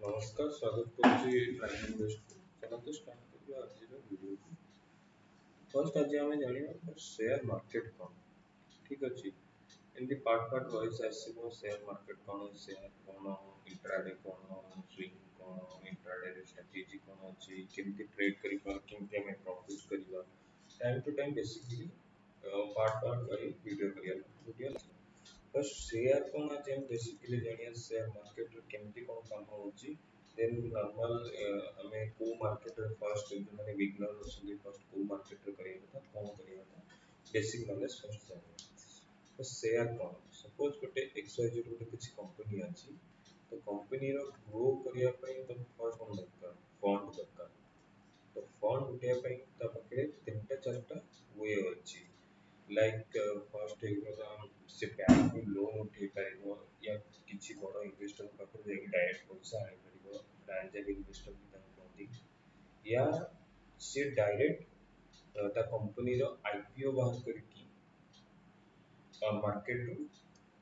नमस्कार स्वागत करुच्ची prime invest चलते स्टार्ट करबा आज वीडियो को फर्स्ट आज आम जाना शेयर मार्केट कौन ठीक अच्छे एमती पार्ट वाइज आसो शेयर मार्केट कौन शेयर कौन इंट्राडे कौन स्विंग कौन इंट्राडे स्ट्रेटेजी कौन अच्छी केमती ट्रेड करबा केमती हमें प्रॉफिट करबा time to time basically part wise video करिया वीडियो बस शेयर कौन आज हम बेसिकली जानिया शेयर मार्केट रे केमती कौन काम होची देन नॉर्मल हमें को मार्केट रे फर्स्ट माने बिगनर अछली फर्स्ट को मार्केट रे करिया था कौन करिया था बेसिक नॉलेज फर्स्ट जानिया तो शेयर कौन सपोज गोटे एक्सवाइजेड गोटे किसी कंपनी अछि तो कंपनी रो ग्रो करिया पई तो फर्स्ट कौन दरकार फंड दरकार तो फंड उठे पई ता पाखरे तीनटा चारटा वे अछि लाइक फर्स्ट एग्जाम से बैंक ରୁ लोन उठे पारिबो या किछि बड़ इन्वेस्टर पाखरे जाई डायरेक्ट पैसा आनि पारिबो एंजल इन्वेस्टर भी ताको कहती या से डायरेक्ट ता कंपनी रो आईपीओ बाहर करकी मार्केट ରୁ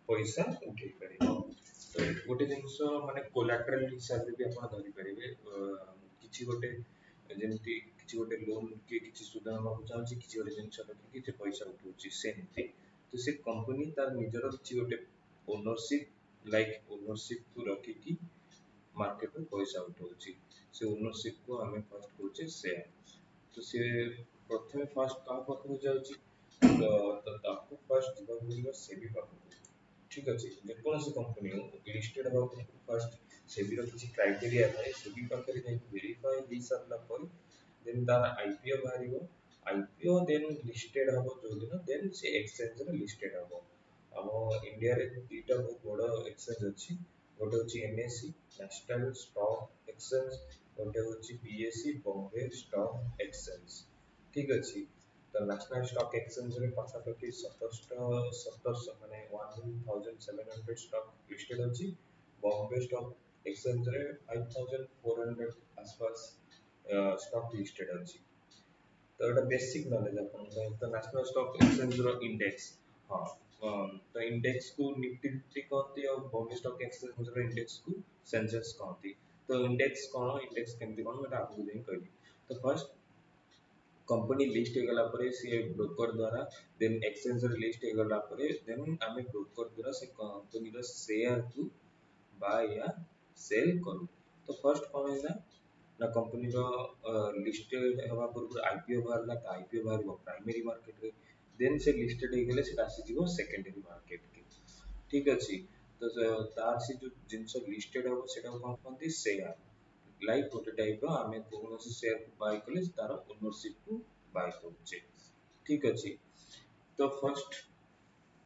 पैसा उठे पारिबो तो गोटे जिंस माने कोलैटरल हिसाब रे भी आपण धरि परिबे किछि गोटे जेमति किछि गोटे लोन के किछि सुधा हम चाहछि किछि गोटे जिंस रखि किछि पैसा उठौछि सेमति तो से कंपनी तार निजर किछि गोटे ओनरशिप लाइक ओनरशिप को रखि की मार्केट ରୁ पैसा उठौछि से ओनरशिप को हमें फर्स्ट कहउछि शेयर तो से प्रथमे फर्स्ट का पाखु जाउछि तो ताको फर्स्ट जीवा पड़िबो सेबी पाखु ठीक अछि जेकोनोसी कंपनी हो लिस्टेड हेबा फर्स्ट सेबी रो किछि क्राइटेरिया थाए सेबी पाखरे जाई वेरीफाई हेई सारला पर देन तार आईपीओ बाहरिबो आईपीओ देन लिस्टेड हबो जो दिन देन से एक्सचेंज रे लिस्टेड हबो हम इंडिया रे दुईटा बहुत बड़ एक्सचेंज अछि गोटे होछि एनएसई नेशनल स्टॉक एक्सचेंज गोटे होछि बीएसई बॉम्बे स्टॉक एक्सचेंज ठीक अछि तो नेशनल स्टॉक एक्सचेंज रे पाखापाखि 1700 माने 1700 स्टॉक लिस्टेड अछि बॉम्बे स्टॉक एक्सचेंज रे 5400 आसपास स्टॉक लिस्टेड अछि तो एटा बेसिक नॉलेज अपन तो national stock exchange row index हां तो इंडेक्स को निफ्टी फिफ्टी कहती और Bombay stock exchange row index को सेंसेक्स कहती तो इंडेक्स कौन इंडेक्स केमती कौन मैं आपको देन कहली तो फर्स्ट कंपनी लिस्ट हो गला परे से ब्रोकर द्वारा देन एक्सचेंज रे लिस्ट हो गला परे देन आमे ब्रोकर द्वारा से कंपनी रो शेयर को बाय या सेल करू तो फर्स्ट कौन है ना कंपनी रो लिस्टेड हवा पूर्व आईपीओ बाहरला तो आईपीओ बाहर प्राइमरी मार्केट रे देन से लिस्टेड हो गेले से आसी जीवो सेकेंडरी मार्केट के ठीक अछि तो तार से जो जिंस लिस्टेड हो सेटा कोन कहंती शेयर लाइक गोटे टाइप रो आमे कोनोसी शेयर को बाय कले तार ओनरशिप को बाय करूचे ठीक अछि तो फर्स्ट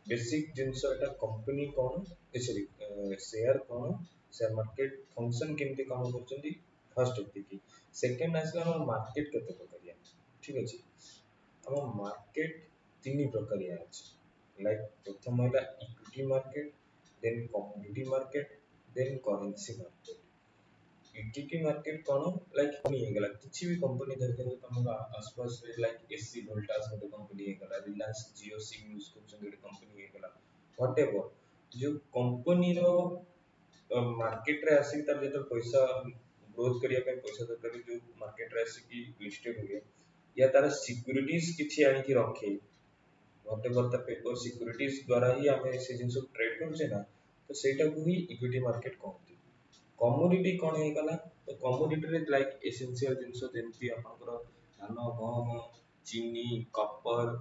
बेसिक जिंस एटा कंपनी कोन सॉरी शेयर कोन शेयर मार्केट फंक्शन केमती काम करचंदी फर्स्ट एतिकी सेकंड आसला हम मार्केट केते प्रकारिया ठीक अछि हम मार्केट तीन प्रकारिया अछि लाइक प्रथम होला equity market then commodity market then currency market equity market कौन लाइक कंपनी है गला किसी भी कंपनी धरते हो तुम आसपास रे लाइक एससी वोल्टास गोटे कंपनी है गला रिलायंस जियो सिम यूज करछन गोटे कंपनी है गला व्हाटएवर जो कंपनी रो मार्केट रे आसी तार जेतो पैसा ग्रोथ करिया पे पैसा दरकार जो मार्केट रे आसी की लिस्टेड हुए या तार सिक्योरिटीज किछि आनी की रखे व्हाटएवर द पेपर सिक्योरिटीज द्वारा ही हमें से जिंस ट्रेड करछे ना तो सेटा को ही इक्विटी मार्केट कहते कमोडिटी कौन है गला तो कमोडिटी रे लाइक एसेंशियल जिंस जेमती आपनकर धान गहम चीनी कॉपर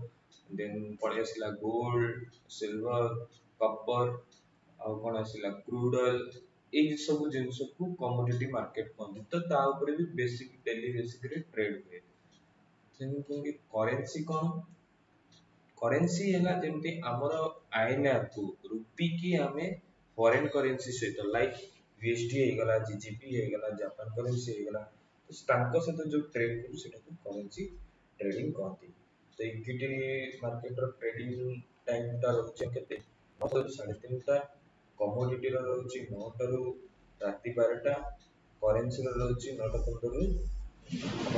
देन पड़े आसला गोल्ड सिल्वर कॉपर आ कोन आसला क्रूड ऑयल ए सब जिंस को कमोडिटी मार्केट कहते तो ता ऊपर भी बेसिक डेली बेसिक रे ट्रेड हुए सेमती करेंसी कौन करेंसी है जेमती हमर आईएनआर को रुपी की हमें फॉरेन करेंसी सहित लाइक यूएसडी हे गला जीजीपी हे गला जापान करेंसी हे गला तो तांको सहित जो ट्रेड करू सेटा को करेंसी ट्रेडिंग कहती तो इक्विटी मार्केट रो ट्रेडिंग टाइम ता रहउचे केते मतलब 3:30 टा कमोडिटी रो रहउची 9 टा रु राति 12 टा करेंसी रो रहउची 9 टा 15 रु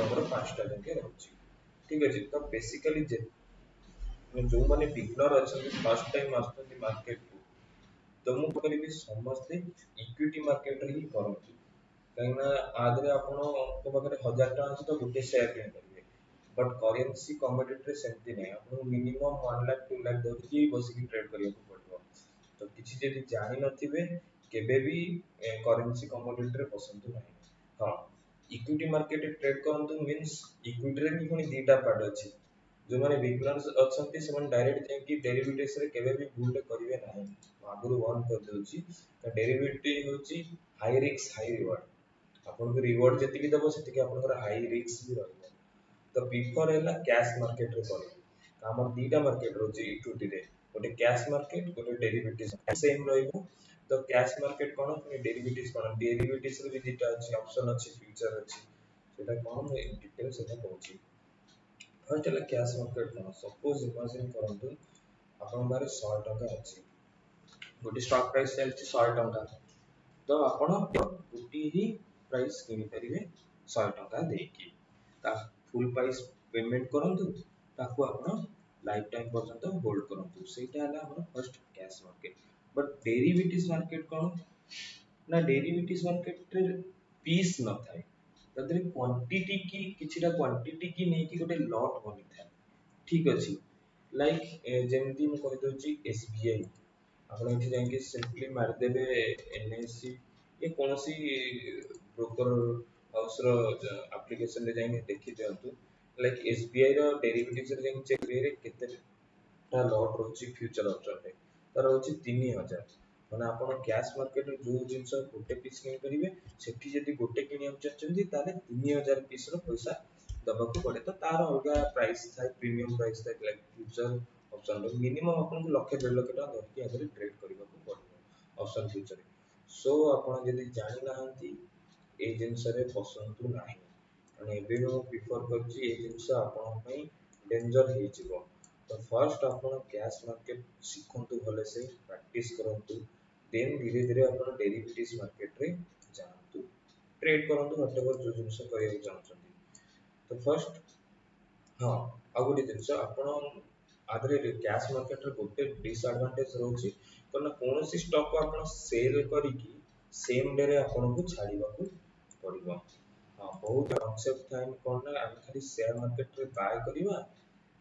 हमर 5 टा जाके रहउची ठीक अछि तो बेसिकली जे जो माने बिगनर अछन फर्स्ट टाइम आछन मार्केट को तो मु कहली समस्ते इक्विटी मार्केट रे ही करंतु କାହିଁକିନା ଆଦେହରେ ଆପଣଙ୍କ ପାଖରେ 1000 ଟଙ୍କା ଅଛି ତ ଗୋଟେ ସେୟାର କିଣିପାରିବେ। ବଟ୍ କରେନ୍ସି କମୋଡିଟିରେ ସେମିତି ନାହିଁ, ଆପଣଙ୍କୁ ମିନିମମ୍ 1 ଲାଖ 2 ଲାଖ ଧରିକି ବସିକି ଟ୍ରେଡ୍ କରିବାକୁ ପଡ଼ିବ। ତ କିଛି ଯଦି ଜାଣିନଥିବେ କେବେ ବି କରେନ୍ସି କମୋଡିଟିରେ ପଶନ୍ତୁ ନାହିଁ। ହଁ, ଇକ୍ୱିଟି ମାର୍କେଟରେ ଟ୍ରେଡ୍ କରନ୍ତୁ ମିନ୍ସ ଇକ୍ୱିଟିରେ ବି ପୁଣି ଦିଟା ପାର୍ଟ ଅଛି। ଯୋଉମାନେ ବିଗନର୍ସ ଅଛନ୍ତି ସେମାନେ ଡାଇରେକ୍ଟ ଯାଇକି ଡେରିଭେଟିଭ୍ସରେ କେବେ ବି ଭୁଲଟେ କରିବେ ନାହିଁ। ମୁଁ ଆଗରୁ ୱାର୍ନ କରିଦେଉଛି, ଡେରିଭେଟିଭ୍ ହେଉଛି ହାଇ ରିସ୍କ ହାଇ ରିୱାର୍ଡ। ଆପଣଙ୍କୁ ରିୱାର୍ଡ ଯେତିକି ଦେବ ସେତିକି ଆପଣଙ୍କର ହାଇ ରିସ୍କ ବି ରହିବ। ତ ପ୍ରିଫର ହେଲା କ୍ୟାଶ ମାର୍କେଟରେ କରିବେ। ଆମର ଦିଟା ମାର୍କେଟ ରହୁଛି ଇକ୍ୱିଟିରେ, ଗୋଟେ କ୍ୟାଶ ମାର୍କେଟ ଗୋଟେ ଡେରିଭେଟିଭ ସେମ୍ ରହିବ। ତ କ୍ୟାଶ ମାର୍କେଟ କଣ ପୁଣି ଡେରିଭେଟିଭ କଣ, ଡେରିଭେଟିଭରେ ବି ଦିଟା ଅଛି, ଅପସନ ଅଛି, ଫ୍ୟୁଚର ଅଛି। ସେଇଟା କଣ ମୁଁ ଡିଟେଲ ସେଇଟା କହୁଛି। ଫାର୍ଷ୍ଟ ହେଲା କ୍ୟାଶ ମାର୍କେଟ କଣ, ସପୋଜ ଇମାଜିନ କରନ୍ତୁ ଆପଣଙ୍କ ପାଖରେ 100 ଟଙ୍କା ଅଛି, ଗୋଟେ ଷ୍ଟକ୍ ପ୍ରାଇସ୍ ଚାଲିଛି 100 ଟଙ୍କା, ତ ଆପଣ ଗୋଟିଏ ହିଁ ପ୍ରାଇସ୍ କିଣିପାରିବେ 100 ଟଙ୍କା ଦେଇକି। ତା ଫୁଲ୍ ପ୍ରାଇସ୍ ପେମେଣ୍ଟ କରନ୍ତୁ, ତାକୁ ଆପଣ ଲାଇଫ ଟାଇମ ପର୍ଯ୍ୟନ୍ତ ହୋଲ୍ଡ କରନ୍ତୁ। ସେଇଟା ହେଲା ଆମର first cash market. But derivative market କଣ ନା, ଡେରିଭେଟିଭ ମାର୍କେଟରେ ପିସ୍ ନଥାଏ, ତା ଦେହରେ କ୍ୱାଣ୍ଟିଟି କି କିଛିଟା କ୍ୱାଣ୍ଟିଟି କି ନେଇକି ଗୋଟେ ଲଟ୍ ବନିଥାଏ। ଠିକ ଅଛି, ଲାଇକ ଯେମିତି ମୁଁ କହିଦଉଛି SBI, ଆପଣ ଏଠି ଯାଇକି ସିମ୍ପଲି ମାରିଦେବେ NSE କି କୌଣସି ବ୍ରୋକର ହାଉସର ଆପ୍ଲିକେସନରେ ଯାଇକି ଦେଖି ଦିଅନ୍ତୁ। ଲାଇକ SBI ର ଡେରିଭେଟିଭ୍ସରେ ଯାଇକି ଚେକ୍ କରିବେ କେତେଟା ଲଟ୍ ରହୁଛି ଫ୍ୟୁଚର ଅପସନରେ, ତାର ହଉଛି 3000। ମାନେ ଆପଣ କ୍ୟାଶ ମାର୍କେଟରେ ଯୋଉ ଜିନିଷ ଗୋଟେ ପିସ୍ କିଣିପାରିବେ, ସେଠି ଯଦି ଗୋଟେ କିଣିବାକୁ ଚାହୁଁଛନ୍ତି ତାହେଲେ 3000 ପିସ୍ ର ପଇସା ଦବାକୁ ପଡେ। ତ ତାର ଅଲଗା ପ୍ରାଇସ୍ ଥାଏ, ପ୍ରିମିୟମ ପ୍ରାଇସ୍ ଥାଏ, ଲାଇକ ଫ୍ୟୁଚର ଅପସନ ମିନିମମ୍ ଆପଣଙ୍କୁ 1,00,000 1,50,000 ଧରିକି ଆଗରେ ଟ୍ରେଡ୍ କରିବାକୁ ପଡିବ ଅପସନ ଫ୍ୟୁଚରରେ। ସୋ ଆପଣ ଯଦି ଜାଣିନାହାନ୍ତି ଏଇ ଜିନିଷରେ ପଶନ୍ତୁ ନାହିଁ, କାରଣ ଏବେ ବି ମୁଁ ପ୍ରିଫର କରୁଛି ଏଇ ଜିନିଷ ଆପଣଙ୍କ ପାଇଁ ଡେଞ୍ଜର ହେଇଯିବ। ତ ଫାର୍ଷ୍ଟ ଆପଣ କ୍ୟାଶ ମାର୍କେଟ ଶିଖନ୍ତୁ, ଭଲସେ ପ୍ରାକ୍ଟିସ କରନ୍ତୁ, ଦେନ୍ ଧୀରେ ଧୀରେ ଆପଣ ଡେରିଭେଟିଭ୍ ମାର୍କେଟରେ ଯାଆନ୍ତୁ, ଟ୍ରେଡ୍ କରନ୍ତୁ ହ୍ୱାଟଏଭର ଯୋଉ ଜିନିଷ କରିବାକୁ ଚାହୁଁଛନ୍ତି। ତ ଫାର୍ଷ୍ଟ, ହଁ, ଆଉ ଗୋଟେ ଜିନିଷ ଆପଣ ଆଧରେ କ୍ୟାଶ ମାର୍କେଟରେ ଗୋଟେ ଡିସଆଡଭାଣ୍ଟେଜ ରହୁଛି, କାରଣ କୌଣସି ଷ୍ଟକ୍ ଆପଣ ସେଲ କରିକି ସେମ୍ ଡେରେ ଆପଣଙ୍କୁ ଛାଡ଼ିବାକୁ ପଡ଼ିବ। ହଁ, ବହୁତ କନସେପ୍ଟ ଥାଏ କଣ ନା, ଆମେ ଖାଲି ସେୟାର ମାର୍କେଟରେ ବାୟ କରିବା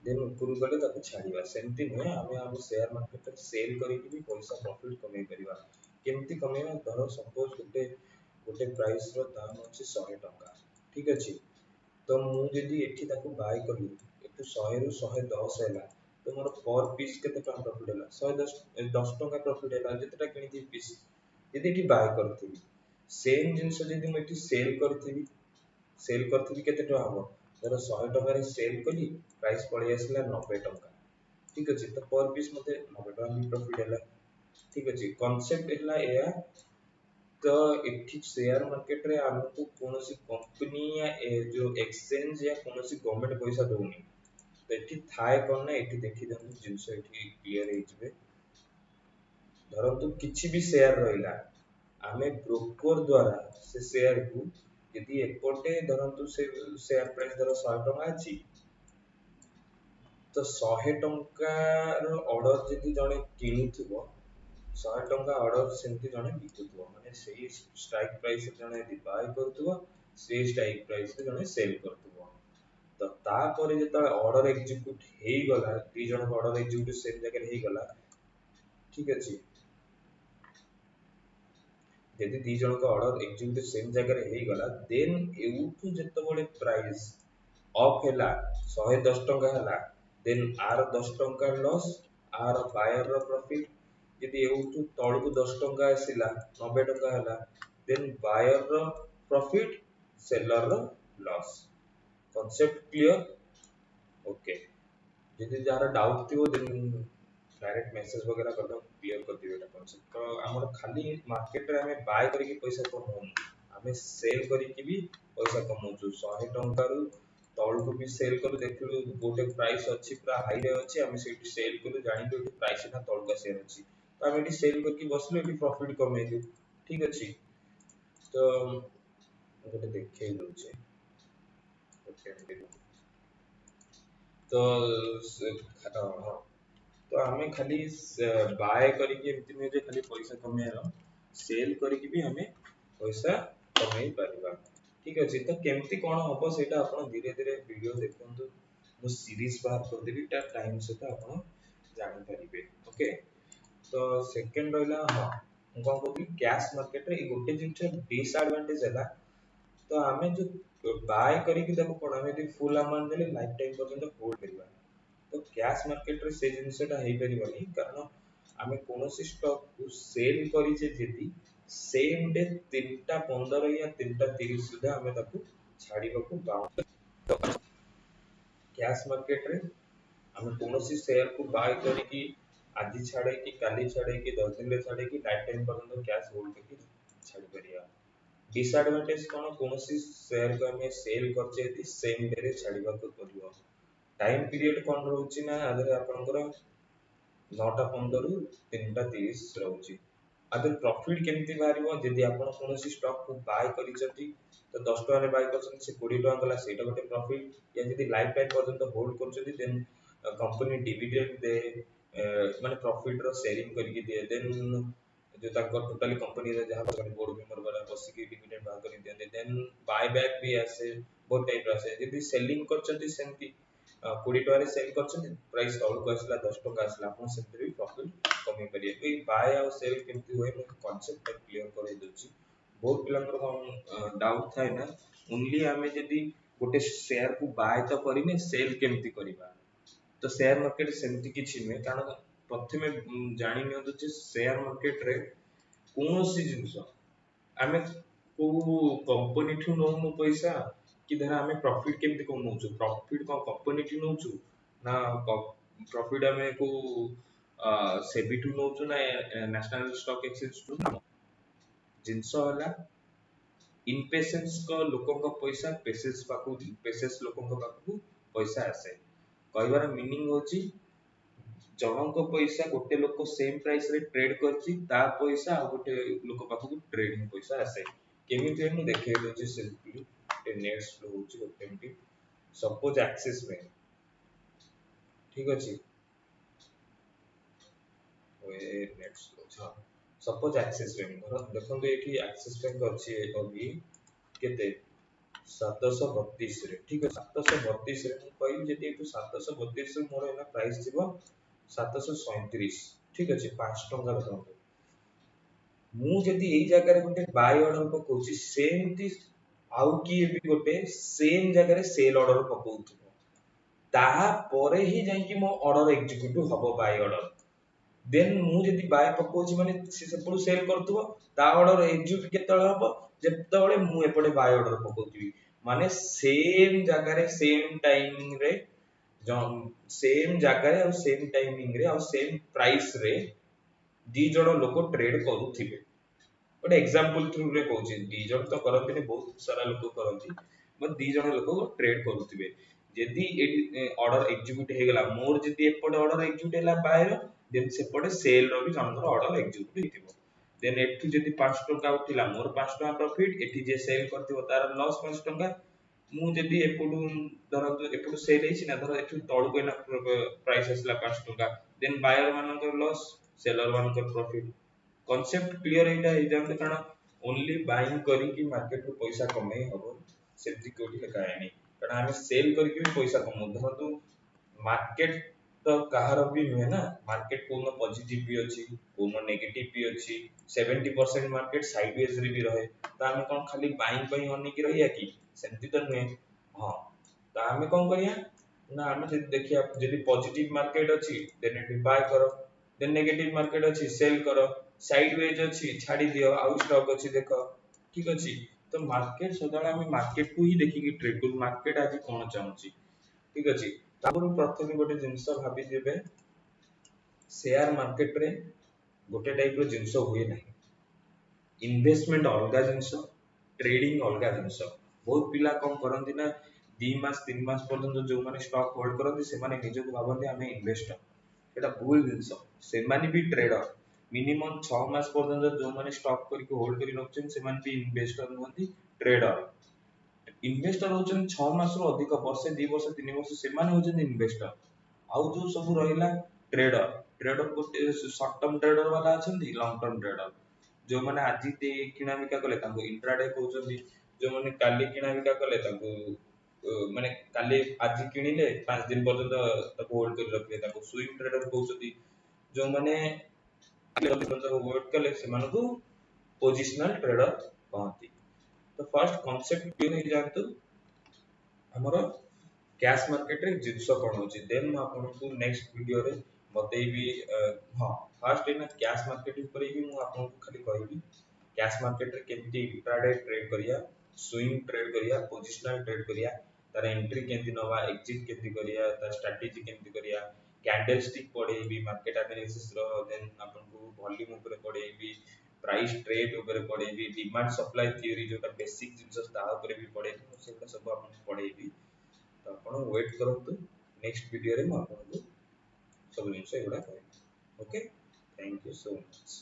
ଦେନ୍ ଉପରକୁ ଗଲେ ତାକୁ ଛାଡ଼ିବା, ସେମିତି ନୁହେଁ। ଆମେ ଆମ ସେୟାର ମାର୍କେଟରେ ସେଲ୍ କରିକି ବି ପଇସା ପ୍ରଫିଟ୍ କମେଇ ପାରିବା। କେମିତି କମେଇବା, ଧର ସପୋଜ ଗୋଟେ ଗୋଟେ ପ୍ରାଇସ୍ ର ଦାମ ଅଛି 100 ଟଙ୍କା, ଠିକ ଅଛି। ତ ମୁଁ ଯଦି ଏଠି ତାକୁ ବାଇ କଲି, ଏଠୁ 100 ରୁ 110 ହେଲା, ତ ମୋର ପର ପିସ୍ କେତେ ଟଙ୍କା ପ୍ରଫିଟ୍ ହେଲା, 110 ଟଙ୍କା ପ୍ରଫିଟ୍ ହେଲା ଯେତେଟା କିଣିଥିବି ପିସ୍। ଯଦି ଏଠି ବାଇ କରିଥିବି, ସେମ୍ ଜିନିଷ ଯଦି ମୁଁ ଏଠି ସେଲ୍ କରିଥିବି କେତେ ଟଙ୍କା ହବ, ଧର 100 ଟଙ୍କାରେ ସେଲ୍ କଲି, ପ୍ରାଇସ୍ ପଳେଇ ଆସିଲା 90 ଟଙ୍କା, ଠିକ ଅଛି। ତ ପର ପିସ୍ ମତେ 90 ଟଙ୍କା ବି ପ୍ରଫିଟ୍ ହେଲା। ଠିକ ଅଛି, କନସେପ୍ଟ ହେଲା ଏଇଆ। ତ ଏଠି ସେୟାର ମାର୍କେଟରେ ଆମକୁ କୌଣସି କମ୍ପାନୀ ଯୋଉ ଏକ୍ସଚେଞ୍ଜ ୟା କୌଣସି ଗଭର୍ଣ୍ଣମେଣ୍ଟ ପଇସା ଦଉନି। ତ ଏଠି ଥାଏ କଣ ନା, ଏଠି ଦେଖିଦିଅନ୍ତୁ ଜିନିଷ ଏଠି କ୍ଲିୟର ହେଇଯିବେ। ଧରନ୍ତୁ କିଛି ବି ସେୟାର ରହିଲା, ଆମେ ବ୍ରୋକର ଦ୍ଵାରା ସେ ସେୟାରକୁ, ଯଦି ଏପଟେ ଧରନ୍ତୁ ସେ ସେୟାର ପ୍ରାଇସ୍ ଧର 100 ଟଙ୍କା ଅଛି, ତ 100 ଟଙ୍କାର ଅର୍ଡର ଯଦି ଜଣେ କିଣୁଥିବ, 100 ଟଙ୍କା ଅର୍ଡର ସେମିତି ଜଣେ ବିକୁଥିବ, ମାନେ ସେଇ ଷ୍ଟ୍ରାଇକ୍ ପ୍ରାଇସ୍ ଜଣେ ଯଦି ବାୟ କରୁଥିବ, ସେଇ ଷ୍ଟ୍ରାଇକ୍ ପ୍ରାଇସ୍ ରେ ଜଣେ ସେଲ୍ କରୁଥିବ। ତ ତାପରେ ଯେତେବେଳେ ଅର୍ଡର ଏକ୍ଜିକ୍ୟୁଟ ହେଇଗଲା, ଦି ଜଣଙ୍କ ଅର୍ଡର ଏକ୍ଜିକ୍ୟୁଟ ସେମ୍ ଜାଗାରେ ହେଇଗଲା, ଠିକ ଅଛି। ଯଦି ଦି ଜଣଙ୍କ ଅର୍ଡର ଏକ୍ଜିକ୍ୟୁଟ ସେମ୍ ଜାଗାରେ ହେଇଗଲା, ଦେନ୍ ଏଉଠୁ ଯେତେବେଳେ ପ୍ରାଇସ୍ ଅଫ୍ ହେଲା, 110 ଟଙ୍କା ହେଲା, ଦେନ୍ ଆର 10 ଟଙ୍କା ଲସ୍, ଆର ବାୟର ର ପ୍ରଫିଟ୍। ଯଦି ଏଉଠୁ ତଳକୁ 10 ଟଙ୍କା ଆସିଲା, 90 ଟଙ୍କା ହେଲା, ଦେନ୍ ବାୟର ର ପ୍ରଫିଟ୍, ସେଲର ର ଲସ୍। Concept clear? ଓକେ। ଯଦି ଯାହାର ଡାଉଟ୍ ଥିବ ଦେନ୍ ଡାଇରେକ୍ଟ ମେସେଜ ବଗେରା କରିଦେବ, କ୍ଲିୟର କରିଦେବି ଏଟା କନସେପ୍ଟ। ତ ଆମର ଖାଲି ମାର୍କେଟରେ ଆମେ ବାୟ କରିକି ପଇସା କମଉନୁ, ଆମେ ସେଲ୍ କରିକି ବି ପଇସା କମଉଛୁ। 100 ଟଙ୍କାରୁ ତଳକୁ ବି ସେଲ୍ କଲୁ, ଦେଖିଲୁ ଗୋଟେ ପ୍ରାଇସ୍ ଅଛି ପୁରା ହାଇରେ ଅଛି, ଆମେ ସେଇଠି ସେଲ୍ କଲୁ, ଜାଣିଲୁ ଏଠି ପ୍ରାଇସ୍ ନା ତଳକୁ ଆସିବାର ଅଛି, ତ ଆମେ ଏଠି ସେଲ୍ କରିକି ବସିଲୁ, ଏଠି ପ୍ରଫିଟ୍ କମେଇଲୁ। ଠିକ ଅଛି। ତ ମୁଁ ଗୋଟେ ଦେଖେଇ ଦଉଛି, ଗୋଟେ ତ ହଁ, ତ ଆମେ ଖାଲି ବାୟ କରିକି ଏମିତି ନୁହେଁ ଯେ ଖାଲି ପଇସା କମେଇବାର, ସେଲ୍ କରିକି ବି ଆମେ ପଇସା कमाई परिबा। ठीक अछि तो केमती कोन हबो सेटा आपण धीरे धीरे वीडियो देखंतु मो सीरीज बाहर कर देबी ता टाइम से तो आपण जानि परिबे। ओके तो सेकंड रहला हां ମୁଁ କଣ କହୁଥିଲି କ୍ୟାश ମାର୍କେଟରେ ଏଇ ଗୋଟେ ଜିନିଷ ଡିସଆଡଭାଣ୍ଟେଜ ହେଲା ତ ଆମେ ଯୋଉ ବାୟ କରିକି ତାକୁ କଣ ଆମେ ଯଦି ଫୁଲ ଆମାଉଣ୍ଟ ଦେଲେ ଲାଇଫ ଟାଇମ ପର୍ଯ୍ୟନ୍ତ ହୋଲ୍ଡ କରିବା ତ କ୍ୟାଶ ମାର୍କେଟରେ ସେ ଜିନିଷଟା ହେଇପାରିବନି କାରଣ ଆମେ କୌଣସି ଷ୍ଟକ୍ କୁ ସେଲ କରିଛେ ଯଦି ସେମ ଡେ 3ଟା 15 या 3ଟା 30 ସୁଦ୍ଧା ଆମେ ତାକୁ ଛାଡିବାକୁ ବାଧ୍ୟ। କ୍ୟାଶ ମାର୍କେଟରେ ଆମେ କୌଣସି ସେୟାର କୁ ବାୟ କରିକି ଆଜି ଛାଡେ କି କାଲି ଛାଡେ କି 10 ଦିନରେ ଛାଡେ କି ଲାଇଫ ଟାଇମ ପର୍ଯ୍ୟନ୍ତ କ୍ୟାଶ ହୋଲ୍ଡ କରିକି ଛାଡି ପାରିବା। डिसएडवांटेज कौन कौनसी शेयर को हमें सेल करछे यदि सेम डे रे छाड़ीबाक पड़िबो। टाइम पीरियड कौन रहउची ना आदर आपनकर 9टा 15 रु 3टा 30 रहउची। आदर प्रॉफिट केमती बारिबो जदि आपण कोनोसी स्टॉक को बाय करिसथि तो 10 टका रे बाय करछन से 20 टका गला सेटा गोटे प्रॉफिट या जदि लाइफ टाइम पर्यंत होल्ड करछथि देन कंपनी डिविडेंड दे माने प्रॉफिट रो शेयरिंग करके दिए देन जो ताको टोटली कंपनी रे जहां बोर्ड मेंबर वाला बसिकी डिविडेंड बाय कर दियंते देन बाय बैक भी आसे बहुत टाइप आसे जदि सेलिंग करछथि सेमती 20 टका सेल करछथि प्राइस तळको आसला 10 टका आसला आपण सेमती भी प्रॉफिट कमी परिए तो बाय और सेल केमती होए मैं कांसेप्ट क्लियर कर दउची। बहुत पिलांकर कौन डाउट थाए ना ओनली आमे जदि गोटे शेयर को बाय तो करिने सेल केमती करिबा तो शेयर मार्केट सेमती किछि नै कारण प्रथमे जानि नियंतु जे शेयर मार्केट रे कोनोसी जिंस आमे को कंपनी ठु नोनु पैसा कि धर आमे प्रॉफिट केमती कमौछु प्रॉफिट को कंपनी ठु नौछु ना प्रॉफिट आमे को सेबी ठु नौछु ना नेशनल स्टॉक एक्सचेंज ठु जिंस होला इनपेशेंस को लोकों का पैसा पेशेंस लोकों का पाखु पैसा आसे कहबार मीनिंग होची जनक पैसा गोटे लोक सेम प्राइस रे ट्रेड करची ता पैसा आ गोटे लोक पाखु ट्रेडिंग पैसा आसे केमिति हम देखे दोची सिंपली ए नेक्स्ट फ्लो होची गोटे मिनिट सपोज एक्सिस बैंक ठीक अछि ओए नेक्स्ट अच्छा सपोज एक्सिस बैंक धर देखंतु एठी एक्सिस बैंक अछि अभी केते 732 रे ठीक है 732 रे ମୁଁ କହିବି ଯଦି ଏଠୁ 732 ରେ ମୋର ଏना ପ୍ରାइस ଥିବ 737 ठीक अछि 5 टका रखंतु ମୁଁ ଯଦି ଏଇ ଜାଗାରେ ଗୋଟେ ବାय ଅର୍डर ପକଉଛି ସେମତି ଆଉ କିଏ ବି ଗୋଟେ ସେମ ଜାଗାରେ ସେଲ ଅର୍डर ପକଉଥିବ ତାହା ପରେ ହିଁ ଯାଇକି ମୋ ଅର୍डर ଏକ୍ଜିକ୍ୟୁଟ ହବ ବାय ଅର୍डर देन ମୁଁ ଯଦି ବାୟ ପକଉଛି ମାନେ ସେ ସେପଟୁ ସେଲ କରୁଥିବ ତା ଅର୍ଡର ଏକ୍ଜିକ୍ୟୁଟ କେତେବେଳେ ହବ ଯେତେବେଳେ ମୁଁ ଏପଟେ ବାୟ ଅର୍ଡର ପକଉଥିବି ମାନେ ସେମ ଜାଗାରେ ସେମ ଟାଇମିଂ ରେ सेम जगह और सेम टाइमिंग रे और सेम प्राइस रे दी जण लोक ट्रेड करूथिबे गोटे एग्जांपल थ्रू रे कहूची दी जण तो करंती बहुत सारा लोक करंती बट दी जण लोक ट्रेड करूथिबे जदी ऑर्डर एग्जीक्यूट हे गेला मोर जदी एपटे ऑर्डर एग्जीक्यूट हेला बाय रो देन सेपटे सेल रो भी जनकर ऑर्डर एग्जीक्यूट हेतिबो देन एठु जदी 5 टका उठिला मोर 5 टका प्रॉफिट एठी जे सेल करथिबो तार लॉस 5 टका ମୁଁ ଯଦି ଏପଟୁ ଧରନ୍ତୁ ଏପଟୁ ସେଲ ହେଇଛି ନା ଧର ଏଠୁ ତଳକୁ ଏନା ପ୍ରାଇସ୍ ଆସିଲା 5 ଟଙ୍କା ଦେନ୍ ବାୟର ମାନଙ୍କର ଲସ୍ ସେଲର ମାନଙ୍କର ପ୍ରଫିଟ କନସେପ୍ଟ କ୍ଲିୟର ଏଇଟା ହେଇଯାନ୍ତେ କାରଣ ଓନଲି ବାଇଂ କରିକି ମାର୍କେଟ ରୁ ପଇସା କମେଇ ହବ ସେମିତି କୋଉଠି ଲେଖା ହେଇନି କାରଣ ଆମେ ସେଲ କରିକି ବି ପଇସା କମଉ ଧରନ୍ତୁ ମାର୍କେଟ ତ କାହାର ବି ନୁହେଁ ନା ମାର୍କେଟ କୋଉନ ପଜିଟିଭ ବି ଅଛି କୋଉନ ନେଗେଟିଭ ବି ଅଛି 70% ମାର୍କେଟ ସାଇଡୱେଜ ରେ ବି ରହେ ତ ଆମେ କଣ ଖାଲି ବାଇଂ ପାଇଁ ଅନେଇକି ରହିବା କି ସେମିତି ତ ନୁହେଁ ହଁ ତ ଆମେ କଣ କରିବା ନା ଆମେ ଯଦି ଦେଖିବା ଯଦି ପଜିଟିଭ ମାର୍କେଟ ଅଛି ଦେନ୍ ଏଠି ବାय କର ଦେନ୍ ନେଗେଟିଭ ମାର୍କେଟ ଅଛି ସେଲ କର ସାଇଡୱେଜ ଅଛି ଛାଡି ଦିଅ ଆଉ ଷ୍ଟକ୍ ଅଛି ଦେଖ ଠିକ ଅଛି ତ ମାର୍କେଟ ସଦାବେଳେ ଆମେ ମାର୍କେଟ କୁ ହିଁ ଦେଖିକି ଟ୍ରେଡ କରୁ ମାର୍କେଟ ଆଜି କଣ ଚାହୁଁଛି ठीक अछि तापर प्रथम गोटे जिंस भाबी जेबे शेयर मार्केट रे गोटे टाइप रो जिंस हुए नाही इन्वेस्टमेंट अलगा जिंस ट्रेडिंग अलगा जिंस बहुत पिला कम करंती ना 2 मास 3 मास पर्यंत जो माने स्टॉक होल्ड करंती से माने निजको भाबंती हमें इन्वेस्टर एटा भूल जिंस से माने भी ट्रेडर मिनिमम 6 मास पर्यंत जो माने स्टॉक करके होल्ड करी रखछन से माने भी इन्वेस्टर नहंती ट्रेडर इन्वेस्टर होचन 6 मास रो अधिक वर्ष 2 वर्ष 3 वर्ष से माने होचन इन्वेस्टर आउ जो सब रहिला ट्रेडर ट्रेडर को शॉर्ट टर्म ट्रेडर वाला अछंती लॉन्ग टर्म ट्रेडर जो मैंने आज किना बिका कले इंट्राडे कहते जो मैंने काली किना बिका कले माने काली आज किणिले 5 दिन पर्यंत होल्ड कर रखिले स्विंग ट्रेडर कहते जो मैंने वेट कले से पोजिशनल ट्रेडर कहती। तो फर्स्ट कॉन्सेप्ट क्यों नहीं जानतु हमरो कैश मार्केट रे जिंस कोन होची देन मैं आपको नेक्स्ट वीडियो रे बतेइबी। हां फर्स्ट एना कैश मार्केट ऊपर ही मैं आपको खाली कहबी कैश मार्केट रे केमती इंट्राडे ट्रेड करिया स्विंग ट्रेड करिया पोजिशनल ट्रेड करिया तार एंट्री केमती नवा एग्जिट केमती करिया तार स्ट्रेटजी केमती करिया कैंडल स्टिक पढेइबी मार्केट एनालिसिस रो देन आपको वॉल्यूम ऊपर पढेइबी प्राइस ट्रेड ऊपर पढेइबी डिमांड सप्लाई थ्योरी जोटा बेसिक जिंस ता ऊपर भी पढेइबी सेटा सब आपको पढेइबी। तो आपण वेट करंतु नेक्स्ट वीडियो रे मैं आपको सब जिंस एगुडा कहबी। Okay thank you so much.